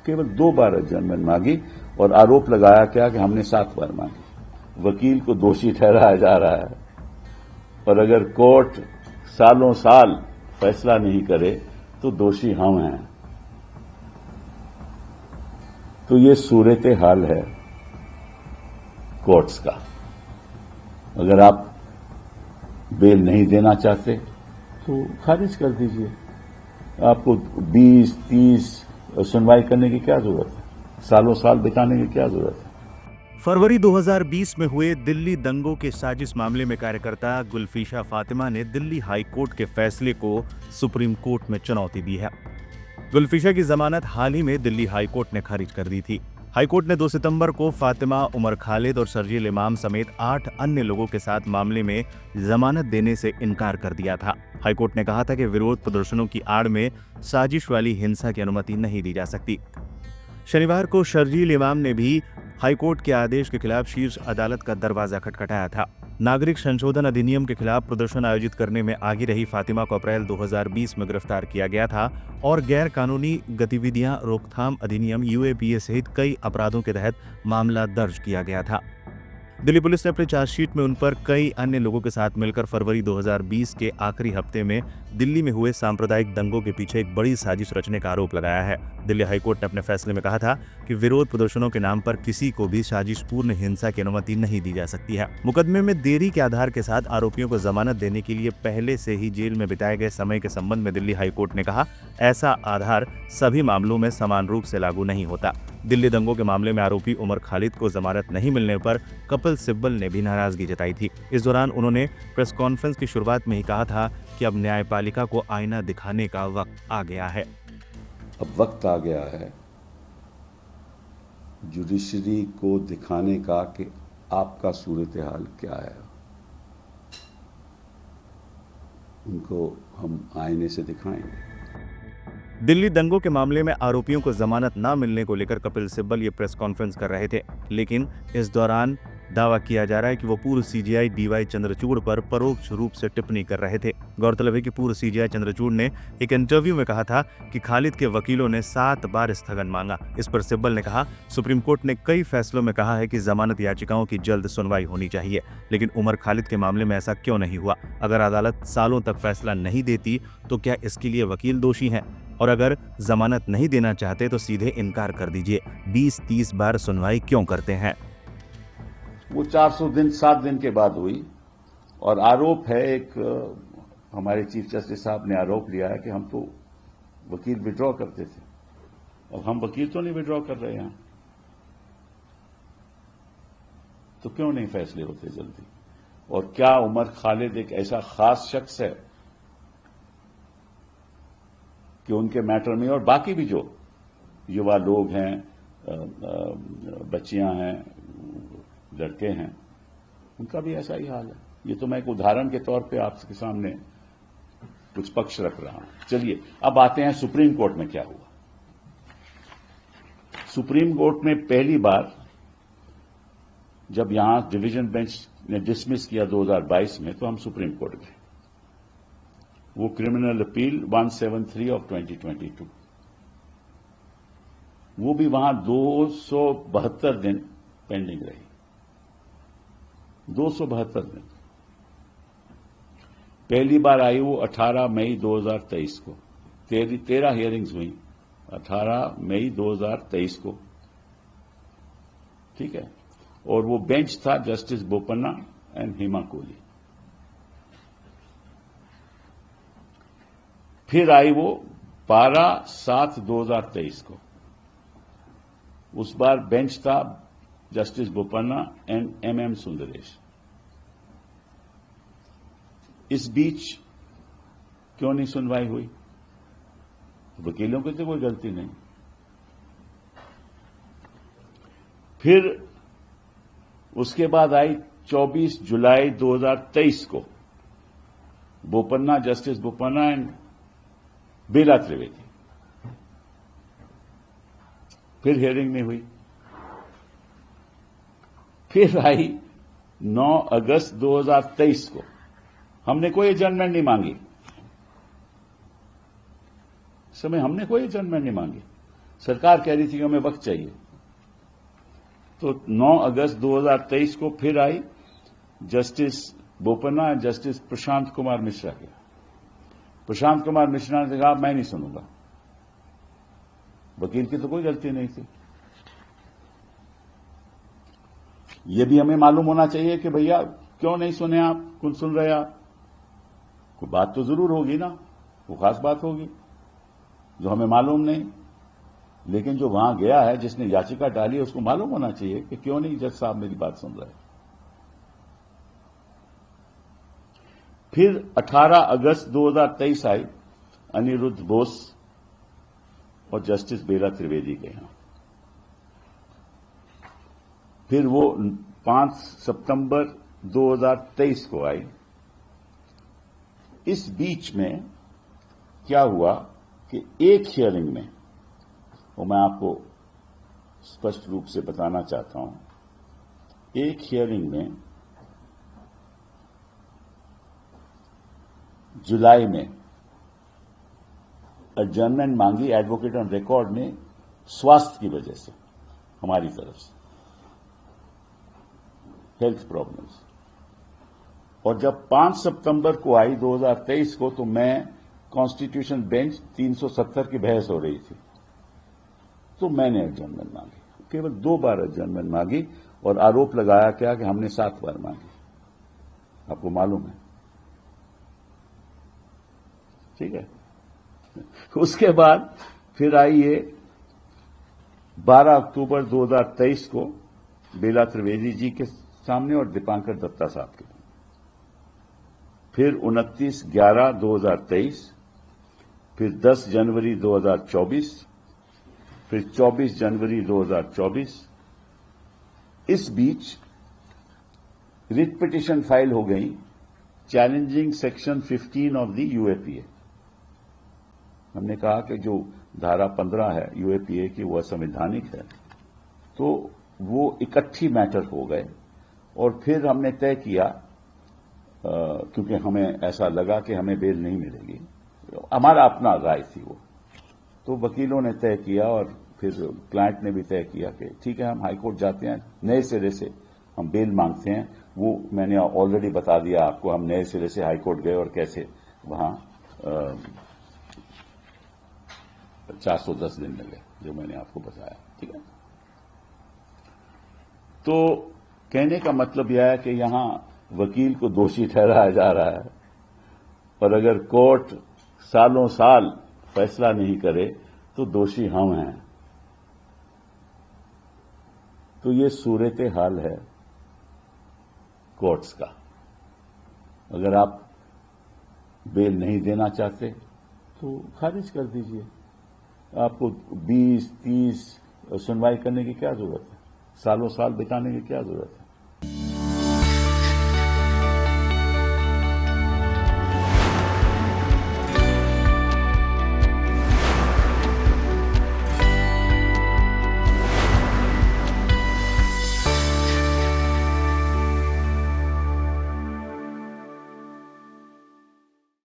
केवल 2 बार एडजर्नमेंट मांगी और आरोप लगाया क्या कि हमने 7 बार मांगी। वकील को दोषी ठहराया जा रहा है और अगर कोर्ट सालों साल फैसला नहीं करे तो दोषी हम हैं। तो ये सूरत हाल है कोर्ट्स का। अगर आप बेल नहीं देना चाहते तो खारिज कर दीजिए। आपको 20-30 सुनवाई करने की क्या जरूरत है, सालों साल बिताने की क्या जरूरत है। फरवरी 2020 में हुए दिल्ली दंगों के साजिश मामले में कार्यकर्ता गुलफिशा फातिमा ने दिल्ली हाई कोर्ट के फैसले को सुप्रीम कोर्ट में चुनौती दी है। गुलफिशा की जमानत हाल ही में दिल्ली हाई कोर्ट ने खारिज कर दी थी। हाई कोर्ट ने 2 सितंबर को फातिमा, उमर खालिद और शर्जील इमाम समेत 8 अन्य लोगों के साथ मामले में जमानत देने से इनकार कर दिया था। हाई कोर्ट ने कहा था कि विरोध प्रदर्शनों की आड़ में साजिश वाली हिंसा की अनुमति नहीं दी जा सकती। शनिवार को शर्जील इमाम ने भी हाईकोर्ट के आदेश के खिलाफ शीर्ष अदालत का दरवाजा खटखटाया था। नागरिक संशोधन अधिनियम के खिलाफ प्रदर्शन आयोजित करने में आगी रही फातिमा को अप्रैल 2020 में गिरफ्तार किया गया था और गैर कानूनी गतिविधियां रोकथाम अधिनियम UAPA सहित कई अपराधों के तहत मामला दर्ज किया गया था। दिल्ली पुलिस ने अपनी चार्जशीट में उन पर कई अन्य लोगों के साथ मिलकर फरवरी 2020 के आखिरी हफ्ते में दिल्ली में हुए सांप्रदायिक दंगों के पीछे एक बड़ी साजिश रचने का आरोप लगाया है। दिल्ली हाईकोर्ट ने अपने फैसले में कहा था कि विरोध प्रदर्शनों के नाम पर किसी को भी साजिशपूर्ण हिंसा की अनुमति नहीं दी जा सकती है। मुकदमे में देरी के आधार के साथ आरोपियों को जमानत देने के लिए पहले से ही जेल में बिताए गए समय के संबंध में दिल्ली हाईकोर्ट ने कहा, ऐसा आधार सभी मामलों में समान रूप से लागू नहीं होता। दिल्ली दंगों के मामले में आरोपी उमर खालिद को जमानत नहीं मिलने पर कपिल सिब्बल ने भी नाराजगी जताई थी। इस दौरान उन्होंने प्रेस कॉन्फ्रेंस की शुरुआत में ही कहा था कि अब न्यायपालिका को आईना दिखाने का वक्त आ गया है। अब वक्त आ गया है जुडिशरी को दिखाने का कि आपका सूरत हाल क्या है। उनको हम आईने से दिखाएंगे। दिल्ली दंगों के मामले में आरोपियों को जमानत न मिलने को लेकर कपिल सिब्बल ये प्रेस कॉन्फ्रेंस कर रहे थे, लेकिन इस दौरान दावा किया जा रहा है कि वो पूर्व CJI DY चंद्रचूड़ पर परोक्ष रूप से टिप्पणी कर रहे थे। गौरतलब है कि पूर्व CJI चंद्रचूड़ ने एक इंटरव्यू में कहा था कि खालिद के वकीलों ने 7 बार स्थगन मांगा। इस पर सिब्बल ने कहा, सुप्रीम कोर्ट ने कई फैसलों में कहा है कि जमानत याचिकाओं की जल्द सुनवाई होनी चाहिए, लेकिन उमर खालिद के मामले में ऐसा क्यों नहीं हुआ। अगर अदालत सालों तक फैसला नहीं देती तो क्या इसके लिए वकील दोषी हैं? और अगर जमानत नहीं देना चाहते तो सीधे इनकार कर दीजिए। 20-30 बार सुनवाई क्यों करते हैं? वो 400 दिन 7 दिन के बाद हुई और आरोप है एक हमारे चीफ जस्टिस साहब ने आरोप लिया है कि हम तो वकील विड्रॉ करते थे और हम वकील तो नहीं विड्रॉ कर रहे हैं। तो क्यों नहीं फैसले होते जल्दी? और क्या उमर खालिद एक ऐसा खास शख्स है कि उनके मैटर में, और बाकी भी जो युवा लोग हैं, बच्चियां हैं, लड़के हैं, उनका भी ऐसा ही हाल है। ये तो मैं एक उदाहरण के तौर पे आपके सामने कुछ पक्ष रख रहा हूं। चलिए अब आते हैं सुप्रीम कोर्ट में क्या हुआ। सुप्रीम कोर्ट में पहली बार जब यहां डिवीजन बेंच ने डिसमिस किया 2022 में, तो हम सुप्रीम कोर्ट गए। वो क्रिमिनल अपील 173 ऑफ 2022, वो भी वहां 272 दिन पेंडिंग रही। 272 दिन। पहली बार आई वो 18 मई 2023 को। 13 हियरिंग्स हुई 18 मई 2023 को, ठीक है। और वो बेंच था जस्टिस बोपन्ना एंड हेमा कोहली। फिर आई वो 12/7/2023 को। उस बार बेंच था justice Bopanna and MM Sundaresh. इस बीच क्यों नहीं सुनवाई हुई? वकीलों की तो कोई गलती नहीं। फिर उसके बाद आई 24 जुलाई 2023 को बोपन्ना, जस्टिस बोपन्ना एंड बेला त्रिवेदी। फिर हियरिंग नहीं हुई। फिर आई 9 अगस्त 2023 को। हमने कोई एडजर्नमेंट नहीं मांगी। इस समय हमने कोई एडजर्नमेंट नहीं मांगी। सरकार कह रही थी कि हमें वक्त चाहिए। तो 9 अगस्त 2023 को फिर आई जस्टिस बोपन्ना और जस्टिस प्रशांत कुमार मिश्रा के। प्रशांत कुमार मिश्रा ने कहा मैं नहीं सुनूंगा, वकील की तो कोई गलती नहीं थी। यह भी हमें मालूम होना चाहिए कि भैया क्यों नहीं सुने आप, कौन सुन रहे आप, कोई बात तो जरूर होगी ना, वो खास बात होगी जो हमें मालूम नहीं। लेकिन जो वहां गया है, जिसने याचिका डाली है, उसको मालूम होना चाहिए कि क्यों नहीं जज साहब मेरी बात सुन रहे। फिर 18 अगस्त 2023 आई अनिरुद्ध बोस और जस्टिस बेला त्रिवेदी के यहां। फिर वो 5 सितंबर 2023 को आई। इस बीच में क्या हुआ कि एक हियरिंग में, वो मैं आपको स्पष्ट रूप से बताना चाहता हूं, एक हियरिंग में जुलाई में एडजर्नमेंट मांगी एडवोकेट ऑन रिकॉर्ड ने स्वास्थ्य की वजह से, हमारी तरफ से हेल्थ प्रॉब्लम्स। और जब 5 सितंबर को आई 2023 को, तो मैं कॉन्स्टिट्यूशन बेंच 370 की बहस हो रही थी, तो मैंने एडजर्नमेंट मांगी। केवल 2 बार एडजर्नमेंट मांगी और आरोप लगाया क्या कि हमने 7 बार मांगी। आपको मालूम है, ठीक है। उसके बाद फिर आई ये 12 अक्टूबर 2023 को बेला त्रिवेदी जी के सामने और दीपांकर दत्ता साहब के। फिर 29/11/2023, फिर 10 जनवरी 2024, फिर 24 जनवरी 2024। इस बीच रिट पिटीशन फाइल हो गई challenging section 15 of the UAPA. हमने कहा कि जो धारा 15 है यूएपीए की, वो असंवैधानिक है, तो वो इकट्ठी मैटर हो गए। और फिर हमने तय किया, क्योंकि हमें ऐसा लगा कि हमें बेल नहीं मिलेगी, हमारा अपना राय थी वो, तो वकीलों ने तय किया और फिर क्लाइंट ने भी तय किया कि ठीक है, हम हाईकोर्ट जाते हैं, नए सिरे से हम बेल मांगते हैं। वो मैंने ऑलरेडी बता दिया आपको, हम नए सिरे से हाईकोर्ट गए और कैसे वहां 410 दिन लगे, जो मैंने आपको बताया, ठीक है। तो कहने का मतलब यह है कि यहां वकील को दोषी ठहराया जा रहा है, और अगर कोर्ट सालों साल फैसला नहीं करे तो दोषी हम हैं। तो ये सूरत हाल है कोर्ट्स का। अगर आप बेल नहीं देना चाहते तो खारिज कर दीजिए। आपको 20-30 सुनवाई करने की क्या जरूरत है, सालों साल बिताने की क्या जरूरत है।